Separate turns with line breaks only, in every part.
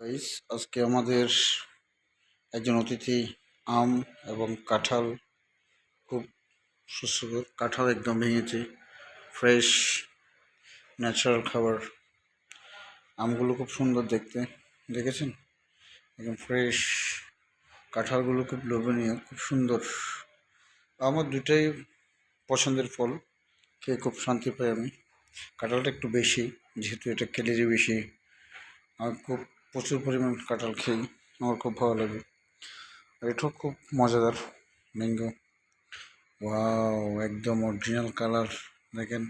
Guys, আজকে আমাদের একজন অতিথি আম এবং কাঁঠাল খুব সুস্বাদু কাঁঠাল একদম ভেঙেছে। ফ্রেশ ন্যাচারাল খাবার। আমগুলো খুব সুন্দর দেখতে, দেখেছেন? একদম ফ্রেশ। কাঁঠালগুলো খুব লোভনীয়, খুব সুন্দর। আমার দুটাই পছন্দের ফল, খেয়ে খুব শান্তি পাই আমি। কাঁঠালটা একটু বেশি, যেহেতু এটা ক্যালোরি বেশি। আর খুব প্রচুর পরিমাণ কাঁঠাল খাই, আমার খুব ভালো লাগে। এটাও খুব মজাদার ম্যাঙ্গো। ওয়াও, একদম অরিজিনাল কালার। দেখেন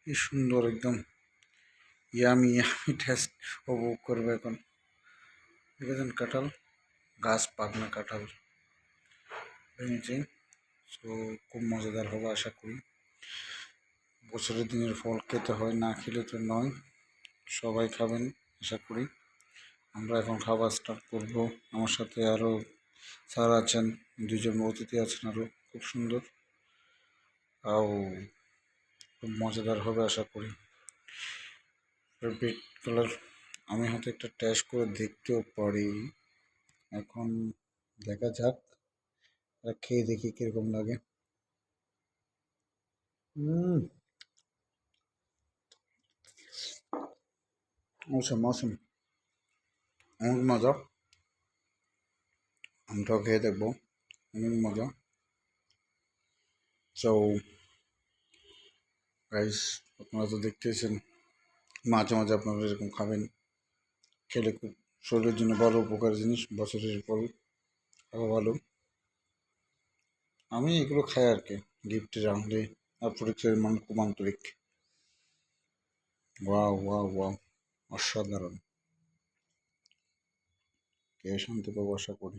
কি সুন্দর, একদম ইয়ামি ইয়ামি টেস্ট উপভোগ করবে এখন। দেখেছেন কাঁঠাল, গাছ পাকনা কাঁঠাল ভেঙেছি। তো খুব মজাদার হবে আশা করি। বছরের দিনের ফল খেতে হয়, না খেলে তো নয়। সবাই খাবেন আশা করি। আমরা এখন খাবার স্টার্ট করব। আমার সাথে আরও স্যার আছেন, দুজন অতিথি আছেন আরও, খুব সুন্দর। আও খুব মজাদার হবে আশা করি। Red colour. আমি হয়তো একটা টেস্ট করে দেখতেও পারি। এখন দেখা যাক, খেয়ে দেখি কিরকম লাগে। মৌসুম মৌসুম অনেক মজা। আমটাও খেয়ে দেখবো, অনেক মজা। সো গাইস, আপনারা তো দেখতেছেন, মাঝে মাঝে আপনারা এরকম খাবেন। খেলে খুব শরীরের জন্য ভালো, উপকার জিনিস, বছরের ফল আরও ভালো। আমি এগুলো খাই আর কি, গিফটের আনলে। আর পরিচয়ের মান খুব আন্তরিক। ওয়াও ওয়াও ওয়াও, অসাধারণ। খেয়ে শান্তি পাবো আশা করি।